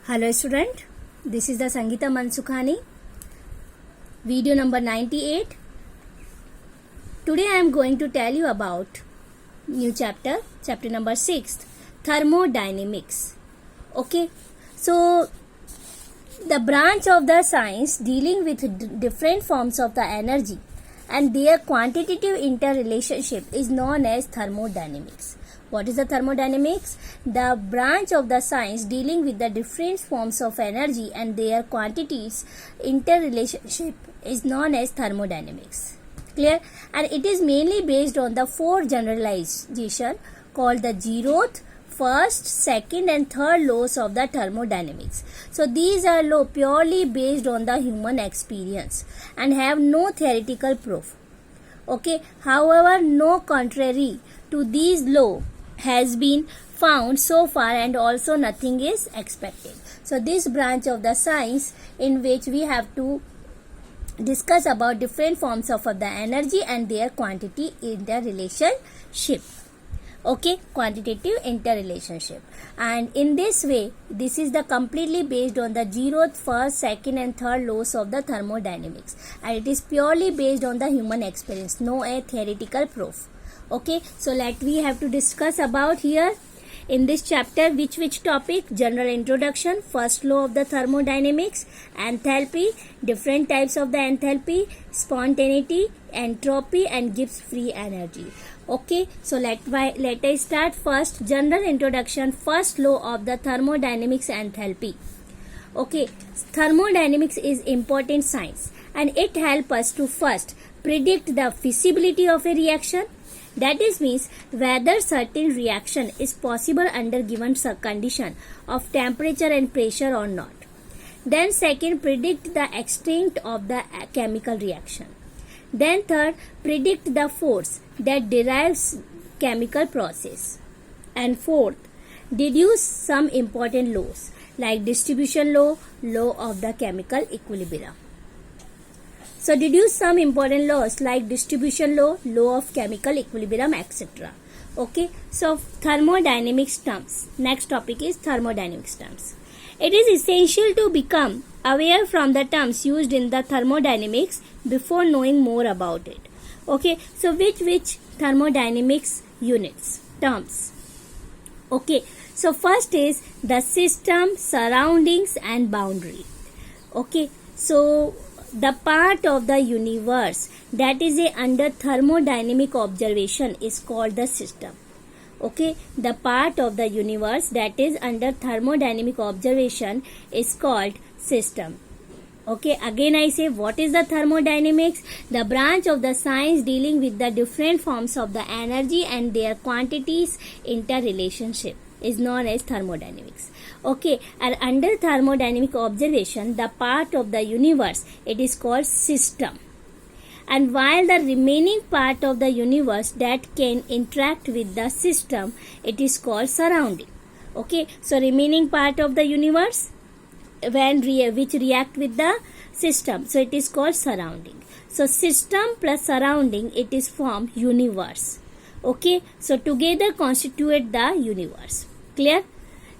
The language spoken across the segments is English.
Hello student, this is the Sangeeta Mansukhani, video number 98. Today I am going to tell you about new chapter number 6, thermodynamics. Okay, so the branch of the science dealing with different forms of the energy and their quantitative interrelationship is known as thermodynamics. What is the thermodynamics? The branch of the science dealing with the different forms of energy and their quantities interrelationship is known as thermodynamics. Clear? And it is mainly based on the four generalization called the zeroth, first, second and third laws of the thermodynamics. So these are laws purely based on the human experience and have no theoretical proof. Okay, however, no contrary to these laws has been found so far, and also nothing is expected. So this branch of the science in which we have to discuss about different forms of the energy and their quantity interrelationship. Okay, quantitative interrelationship, and in this way this is the completely based on the zeroth, first, second and third laws of the thermodynamics, and it is purely based on the human experience, no a theoretical proof. Okay, so we have to discuss about here in this chapter which topic: general introduction, first law of the thermodynamics, enthalpy, different types of the enthalpy, spontaneity, entropy and Gibbs free energy. Okay, so let us start. First, general introduction, first law of the thermodynamics, enthalpy. Okay, thermodynamics is important science and it helps us to first predict the feasibility of a reaction. That is means whether certain reaction is possible under given condition of temperature and pressure or not. Then second, predict the extent of the chemical reaction. Then third, predict the force that derives chemical process. And fourth, deduce some important laws like distribution law, law of the chemical equilibrium. So deduce some important laws like distribution law, law of chemical equilibrium, etc. Okay, so thermodynamics terms. Next topic is thermodynamics terms. It is essential to become aware from the terms used in the thermodynamics before knowing more about it. Okay, so which thermodynamics units, terms. Okay, so first is the system, surroundings and boundary. Okay, so the part of the universe that is under thermodynamic observation is called the system. Okay, the part of the universe that is under thermodynamic observation is called system. Okay, again I say, what is the thermodynamics? The branch of the science dealing with the different forms of the energy and their quantities interrelationship is known as thermodynamics. Okay, and under thermodynamic observation, the part of the universe, it is called system. And while the remaining part of the universe that can interact with the system, it is called surrounding. Okay, so remaining part of the universe which react with the system, so it is called surrounding. So system plus surrounding, it is formed universe. Okay, so together constitute the universe. Clear?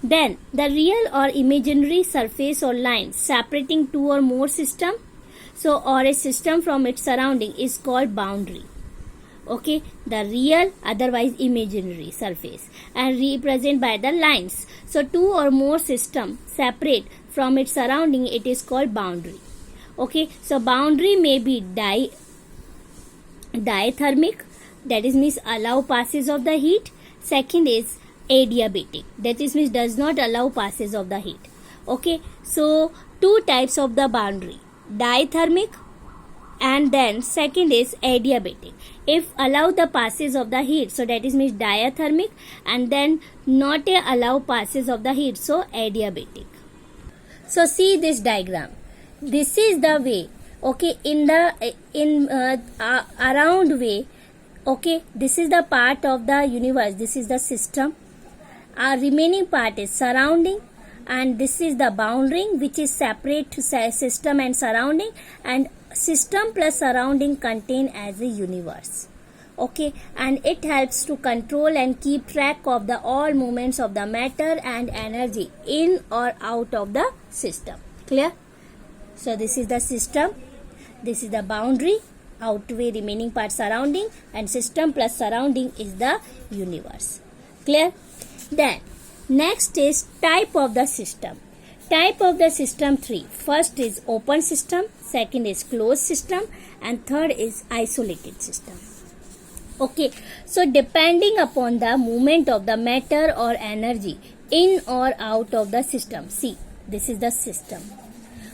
Then the real or imaginary surface or line separating two or more system, so or a system from its surrounding is called boundary. Okay, the real, otherwise imaginary surface, and represented by the lines. So two or more system separate from its surrounding, it is called boundary. Okay, so boundary may be diathermic, that is means allow passage of the heat. Second is adiabatic, that is means does not allow passage of the heat. Okay, so two types of the boundary, diathermic and then second is adiabatic. If allow the passage of the heat, so that is means diathermic, and then not allow passage of the heat, so adiabatic. So see this diagram. This is the way. Okay, around way. Okay, this is the part of the universe. This is the system. Our remaining part is surrounding, and this is the boundary which is separate to system and surrounding, and system plus surrounding contain as a universe. Okay, and it helps to control and keep track of the all movements of the matter and energy in or out of the system. Clear? So this is the system, this is the boundary, outweigh remaining part surrounding, and system plus surrounding is the universe. Clear? Then next is type of the system. Type of the system 3. First is open system, second is closed system, and third is isolated system. Okay, so depending upon the movement of the matter or energy in or out of the system. See, this is the system.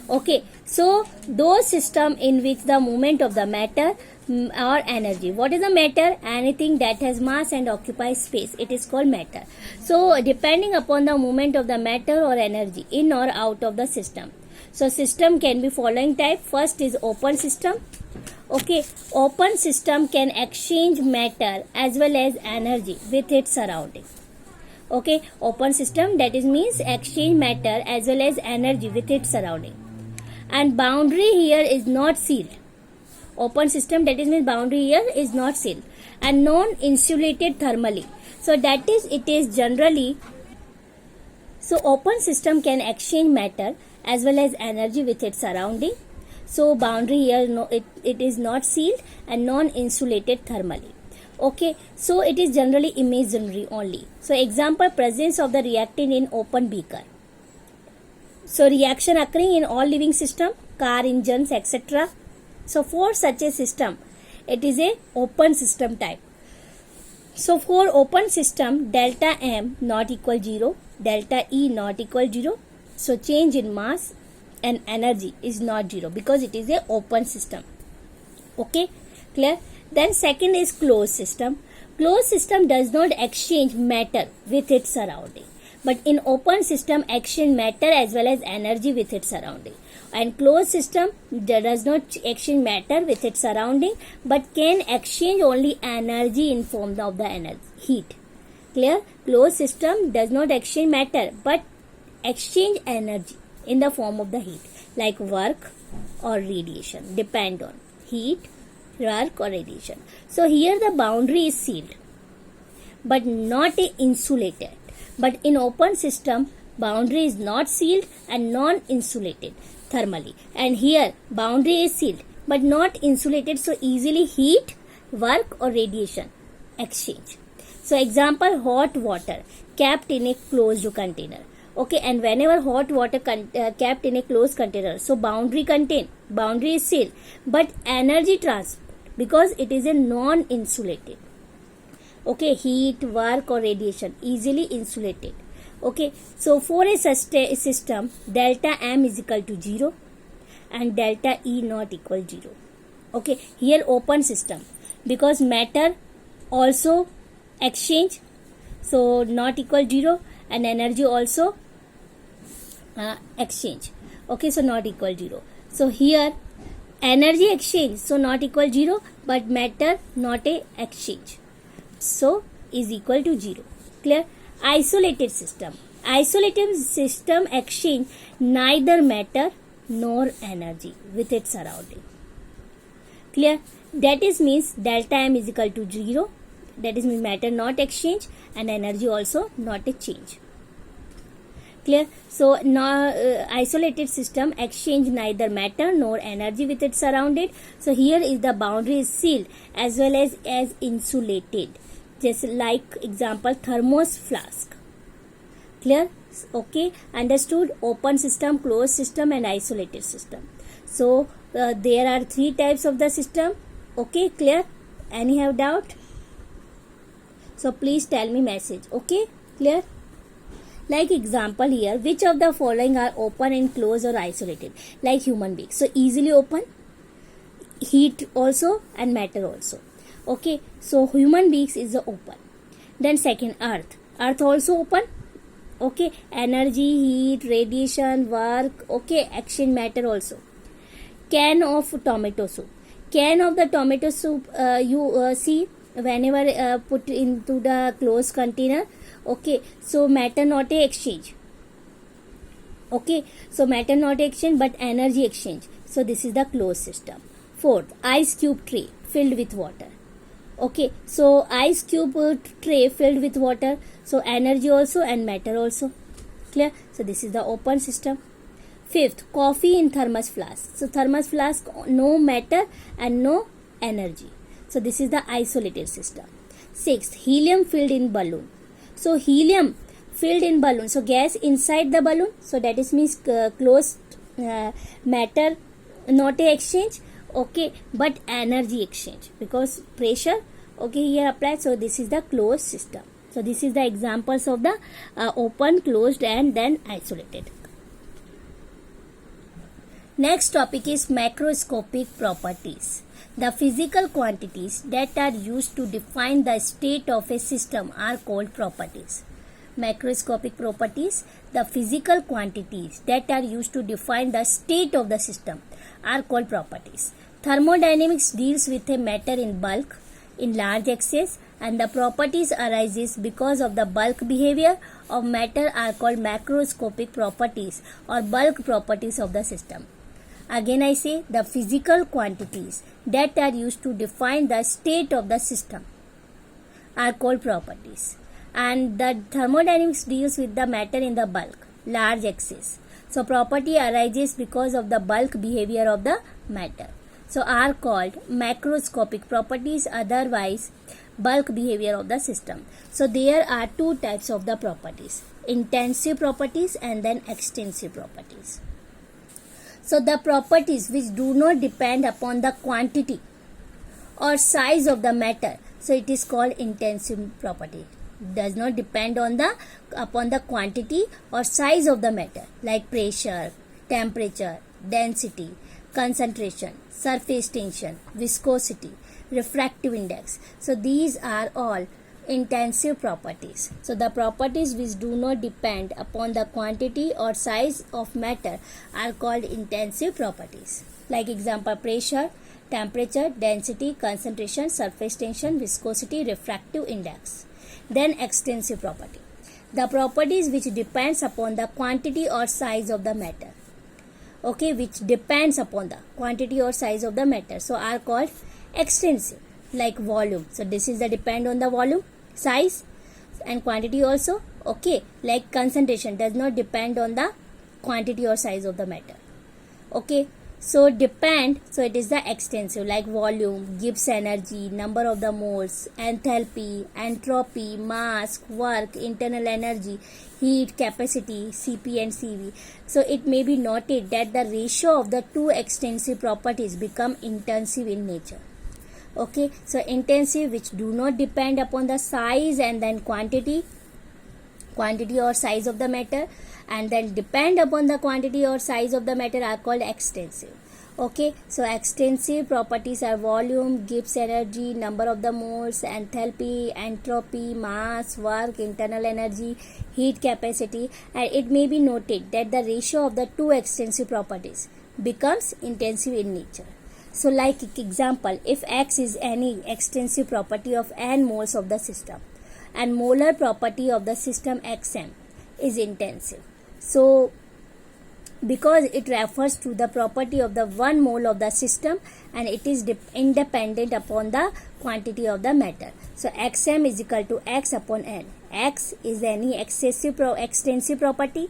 Okay, so those system in which the movement of the matter or energy. What is the matter? Anything that has mass and occupies space. It is called matter. So depending upon the movement of the matter or energy in or out of the system. So system can be following type. First is open system. Okay, open system can exchange matter as well as energy with its surrounding. Okay, open system, that is means exchange matter as well as energy with its surrounding. And boundary here is not sealed. Open system, that is means boundary here is not sealed and non-insulated thermally. So that is, it is generally, so open system can exchange matter as well as energy with its surrounding. So boundary here, no, it is not sealed and non-insulated thermally. Okay, so it is generally imaginary only. So example, presence of the reactant in open beaker. So reaction occurring in all living system, car engines, etc. So for such a system, it is a open system type. So for open system, delta M not equal 0, delta E not equal 0. So change in mass and energy is not 0 because it is a open system. Okay, clear? Then second is closed system. Closed system does not exchange matter with its surrounding. But in open system, exchange matter as well as energy with its surrounding. And closed system does not exchange matter with its surrounding but can exchange only energy in form of the heat. Clear? Closed system does not exchange matter but exchange energy in the form of the heat, like work or radiation, depend on heat, work or radiation. So here the boundary is sealed but not insulated. But in open system, boundary is not sealed and non-insulated thermally. And here boundary is sealed but not insulated, so easily heat, work or radiation exchange. So example, hot water kept in a closed container. Okay, and whenever hot water kept in a closed container, so boundary is sealed but energy transport because it is a non-insulated. Okay, heat, work or radiation easily insulated. Okay, so for a system, delta M is equal to 0 and delta E not equal 0. Okay, here open system because matter also exchange, so not equal 0, and energy also exchange. Okay, so not equal 0. So here energy exchange, so not equal 0, but matter not a exchange, so is equal to 0. Clear? Isolated system. Isolated system exchange neither matter nor energy with its surrounding. Clear? That is means delta M is equal to 0. That is means matter not exchange and energy also not a change. Clear? So now isolated system exchange neither matter nor energy with its surrounded. So here is the boundary is sealed as well as insulated. Just like example, thermos flask. Clear? Okay, understood? Open system, closed system and isolated system. So there are 3 types of the system. Okay, clear? Any have doubt? So please tell me message. Okay, clear? Like example here, which of the following are open and closed or isolated? Like human beings. So easily open, heat also and matter also. Okay, so human beings is the open. Then second, earth. Earth also open. Okay, energy, heat, radiation, work. Okay, action, matter also. Can of tomato soup. Can of the tomato soup you see whenever put into the closed container. Okay, so matter not a exchange. Okay, so matter not exchange but energy exchange. So this is the closed system. Fourth, ice cube tray filled with water. Okay, so ice cube tray filled with water, so energy also and matter also. Clear? So this is the open system. Fifth, coffee in thermos flask. So thermos flask, no matter and no energy. So this is the isolated system. Sixth, helium filled in balloon. So helium filled in balloon. So gas inside the balloon. So that is means closed matter, not a exchange. Okay, but energy exchange because pressure. Okay, here applied. So this is the closed system. So this is the examples of the open, closed, and then isolated. Next topic is macroscopic properties. The physical quantities that are used to define the state of a system are called properties. Macroscopic properties, the physical quantities that are used to define the state of the system are called properties. Thermodynamics deals with a matter in bulk, in large excess, and the properties arises because of the bulk behavior of matter are called macroscopic properties or bulk properties of the system. Again I say the physical quantities that are used to define the state of the system are called properties. And the thermodynamics deals with the matter in the bulk, large excess. So property arises because of the bulk behavior of the matter. So are called macroscopic properties, otherwise bulk behavior of the system. So there are two types of the properties, intensive properties and then extensive properties. So the properties which do not depend upon the quantity or size of the matter, so it is called intensive property. Does not depend on upon the quantity or size of the matter like pressure, temperature, density, concentration, surface tension, viscosity, refractive index. So these are all intensive properties. So the properties which do not depend upon the quantity or size of matter are called intensive properties. Like example, pressure, temperature, density, concentration, surface tension, viscosity, refractive index. Then extensive property, the properties which depends upon the quantity or size of the matter. Okay, which depends upon the quantity or size of the matter, so are called extensive. Like volume, so this is the depend on the volume, size and quantity also. Okay, like concentration does not depend on the quantity or size of the matter. Okay, so depend, so it is the extensive. Like volume, Gibbs energy, number of the moles, enthalpy, entropy, mass, work, internal energy, heat, capacity, Cp and Cv. So it may be noted that the ratio of the two extensive properties become intensive in nature. Okay, so intensive which do not depend upon the size and then quantity or size of the matter, and then depend upon the quantity or size of the matter are called extensive. Okay, so extensive properties are volume, Gibbs energy, number of the moles, enthalpy, entropy, mass, work, internal energy, heat, capacity, and it may be noted that the ratio of the two extensive properties becomes intensive in nature. So like example, if X is any extensive property of n moles of the system and molar property of the system Xm is intensive. So because it refers to the property of the 1 mole of the system and it is independent upon the quantity of the matter. So Xm is equal to X upon n. X is any extensive property,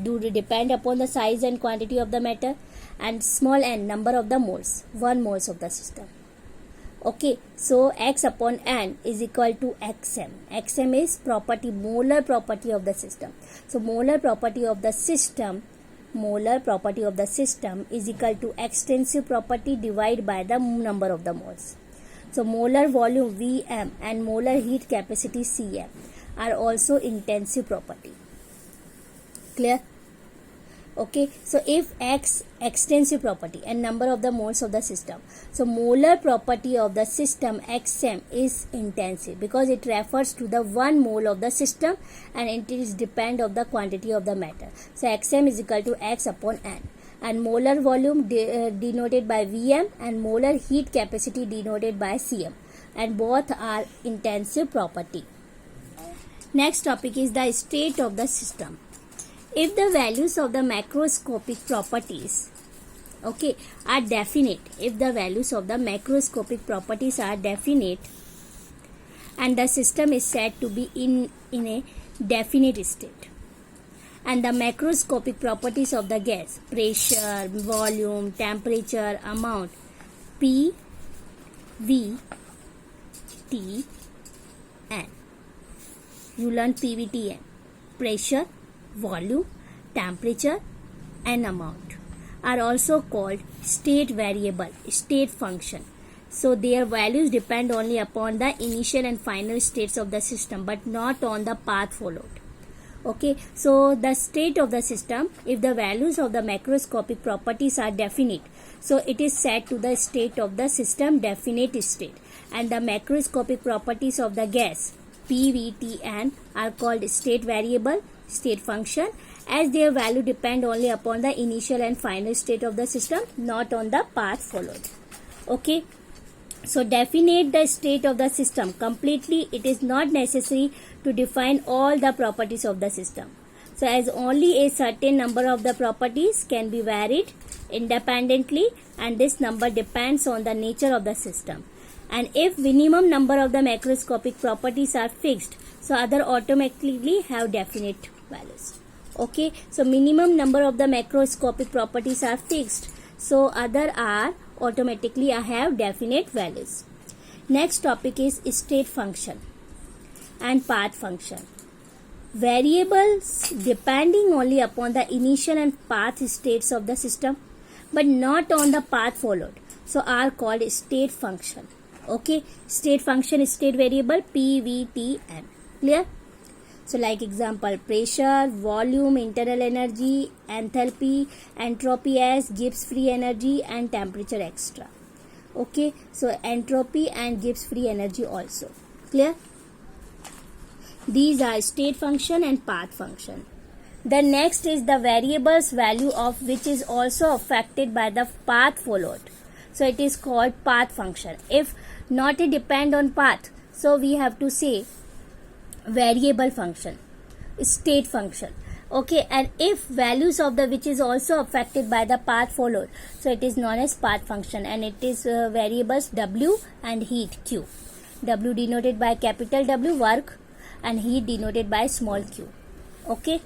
do depend upon the size and quantity of the matter, and small n, number of the moles, 1 moles of the system. Okay, so X upon n is equal to Xm. Xm is property, molar property of the system. So molar property of the system is equal to extensive property divided by the number of the moles. So molar volume Vm and molar heat capacity Cm are also intensive property. Clear? Okay, so if X extensive property and number of the moles of the system, so molar property of the system Xm is intensive because it refers to the 1 mole of the system and it is depend of the quantity of the matter. So Xm is equal to X upon n, and molar volume denoted by Vm and molar heat capacity denoted by Cm, and both are intensive property. Next topic is the state of the system. If the values of the macroscopic properties okay, are definite if the values of the macroscopic properties are definite and the system is said to be in a definite state. And the macroscopic properties of the gas, pressure, volume, temperature, amount, P, V, T, N. You learn PVTN. Pressure, volume, temperature, and amount are also called state variable, state function. So their values depend only upon the initial and final states of the system, but not on the path followed. Okay, so the state of the system, if the values of the macroscopic properties are definite, so it is set to the state of the system definite state, and the macroscopic properties of the gas P, V, T, N are called state variable, state function, as their value depend only upon the initial and final state of the system, not on the path followed. Okay, so definite the state of the system completely. It is not necessary to define all the properties of the system. So as only a certain number of the properties can be varied independently, and this number depends on the nature of the system. And if minimum number of the macroscopic properties are fixed, so other automatically have definite values. Okay, so minimum number of the macroscopic properties are fixed, so other are automatically have definite values. Next topic is state function and path function. Variables depending only upon the initial and path states of the system, but not on the path followed, so are called state function. Okay, state function is state variable P, V, T, N. Clear? So like example, pressure, volume, internal energy, enthalpy, entropy as Gibbs free energy, and temperature extra. Okay, so entropy and Gibbs free energy also. Clear? These are state function and path function. The next is the variable's value of which is also affected by the path followed. So it is called path function. If not a depend on path, so we have to say variable function, state function. Okay, and if values of the which is also affected by the path followed, so it is known as path function, and it is variables W and heat Q. W denoted by capital W, work, and heat denoted by small q. Okay,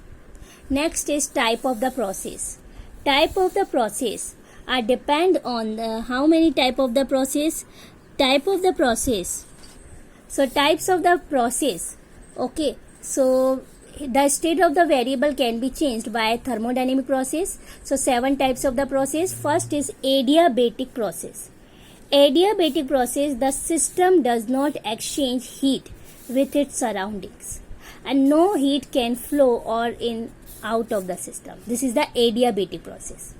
next is type of the process. Type of the process are depend on how many type of the process. Type of the process, so types of the process. Okay, so the state of the variable can be changed by thermodynamic process. So 7 types of the process. First is adiabatic process. Adiabatic process, the system does not exchange heat with its surroundings, and no heat can flow or in out of the system. This is the adiabatic process.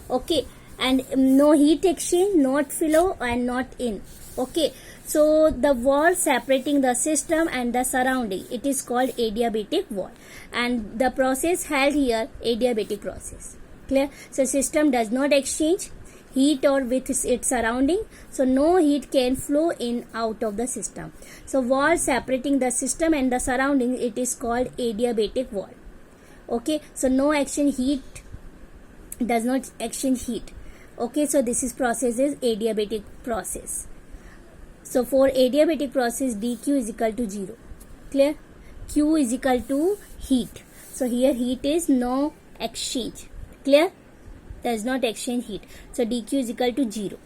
Okay, and no heat exchange, not flow, and not in. Okay, so the wall separating the system and the surrounding, it is called adiabatic wall, and the process held here adiabatic process. Clear? So system does not exchange heat or with its surrounding, so no heat can flow in out of the system. So wall separating the system and the surrounding, it is called adiabatic wall. Okay, so no exchange heat, does not exchange heat. Okay, so this is process is adiabatic process. So for adiabatic process, dq is equal to 0. Clear? Q is equal to heat. So here heat is no exchange. Clear? Does not exchange heat. So dq is equal to 0.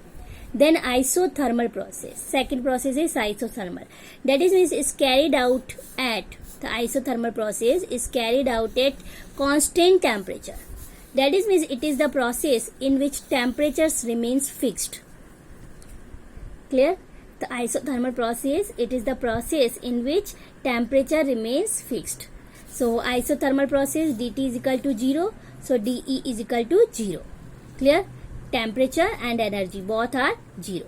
Then isothermal process. Second process is isothermal. That is carried out at, the isothermal process is carried out at constant temperature. That is means it is the process in which temperatures remains fixed. Clear? The isothermal process, it is the process in which temperature remains fixed. So isothermal process, dt is equal to 0. So dE is equal to 0. Clear? Temperature and energy both are 0.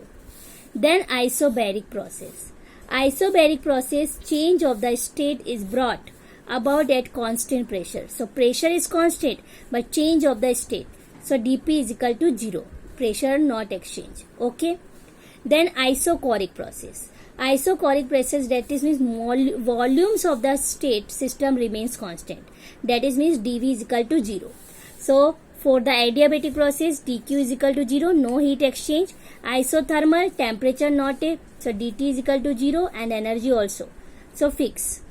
Then isobaric process. Isobaric process, change of the state is brought about at constant pressure. So pressure is constant, but change of the state. So dP is equal to 0. Pressure not exchange. Okay. Then isochoric process. Isochoric process, that is means volumes of the state system remains constant. That is means dV is equal to 0. So For the adiabatic process, dq is equal to 0, no heat exchange. Isothermal, temperature not a, so dt is equal to 0 and energy also, so fix.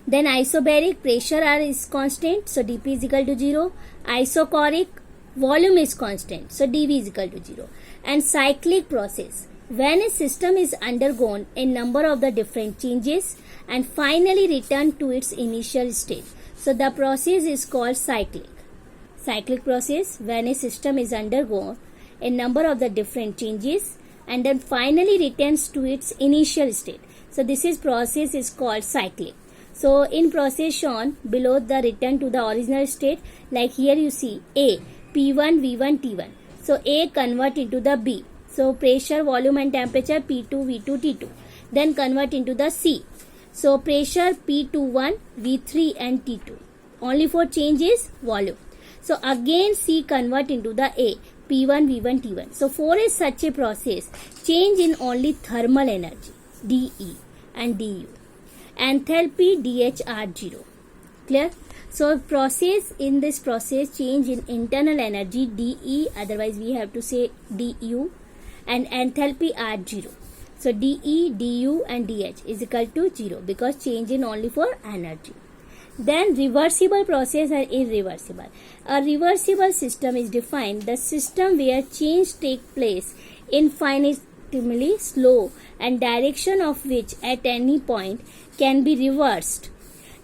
Then isobaric, pressure R is constant, so dp is equal to 0. Isochoric, volume is constant, so dv is equal to 0. And cyclic process, when a system is undergone a number of the different changes and finally returned to its initial state, so the process is called cyclic. Cyclic process, when a system is undergone a number of the different changes and then finally returns to its initial state, so this is process is called cyclic. So in process shown below the return to the original state, like here you see A, P1, V1, T1. So A convert into the B. So pressure, volume and temperature P2, V2, T2. Then convert into the C. So pressure P21, V3 and T2. Only for change is volume. So again C convert into the A, P1, V1, T1. So for a such a process, change in only thermal energy, dE and du. Enthalpy, dH are 0. Clear? So process, in this process, change in internal energy, dE, otherwise we have to say du, and enthalpy are 0. So dE, du and dH is equal to 0 because change in only for energy. Then reversible process are irreversible. A reversible system is defined the system where change take place infinitesimally slow and direction of which at any point can be reversed,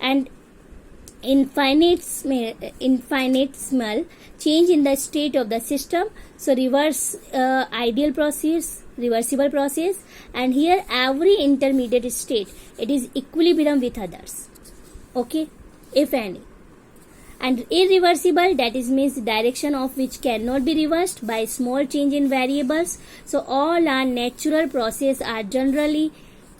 and infinitesimal change in the state of the system. So reverse ideal process, reversible process, and here every intermediate state it is equilibrium with others, okay, if any. And irreversible, that is means direction of which cannot be reversed by small change in variables. So all our natural process are generally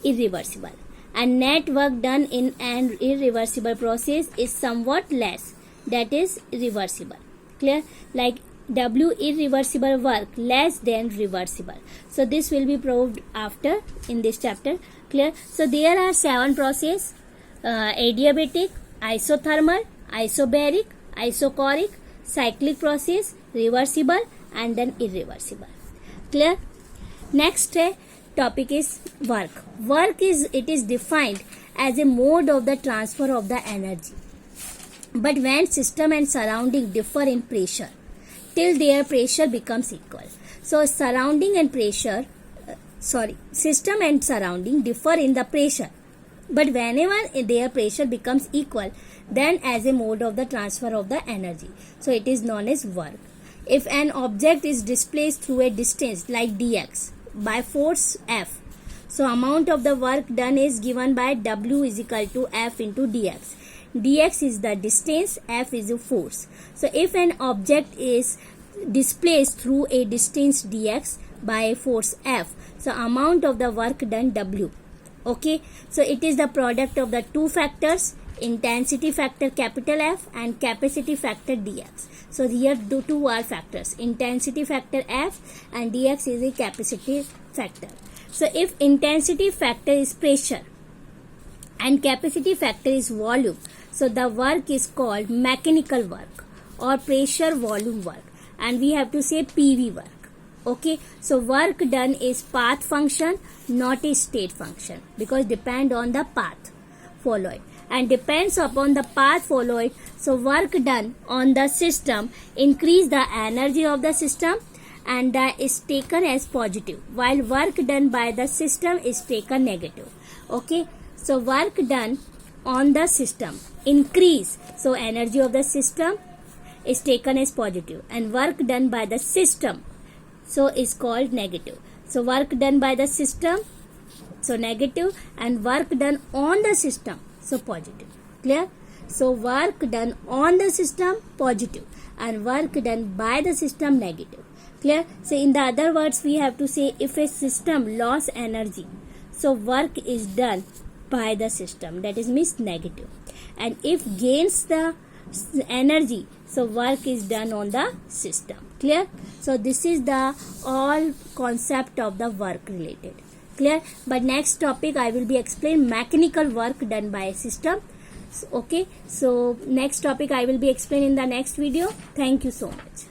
irreversible, and net work done in an irreversible process is somewhat less, that is reversible. Clear? Like W irreversible work less than reversible. So this will be proved after in this chapter. Clear? So there are 7 processes: adiabatic, isothermal, isobaric, isochoric, cyclic process, reversible and then irreversible. Clear? Next topic is work. Work is defined as a mode of the transfer of the energy. But when system and surrounding differ in pressure till their pressure becomes equal. So surrounding and pressure, system and surrounding differ in the pressure. But whenever their pressure becomes equal, then as a mode of the transfer of the energy. So it is known as work. If an object is displaced through a distance like dx by force F, so amount of the work done is given by W is equal to F into dx. Dx is the distance, F is a force. So if an object is displaced through a distance dx by a force F, so amount of the work done W. Okay, so it is the product of the two factors, intensity factor capital F and capacity factor dx. So here the two are factors, intensity factor F and dx is a capacity factor. So if intensity factor is pressure and capacity factor is volume, so the work is called mechanical work or pressure volume work, and we have to say PV work. Okay, so work done is path function, not a state function, because depend on the path followed, and depends upon the path followed. So work done on the system increase the energy of the system, and that is taken as positive, while work done by the system is taken negative. Okay, so work done on the system increase, so energy of the system is taken as positive, and work done by the system so is called negative. So work done by the system, so negative, and work done on the system, so positive. Clear? So work done on the system positive and work done by the system negative. Clear? So in the other words we have to say if a system lost energy, so work is done by the system, that is means negative, and if gains the energy, so work is done on the system. Clear? So this is the all concept of the work related. Clear? But next topic I will be explain mechanical work done by a system. Okay, so next topic I will be explaining in the next video. Thank you so much.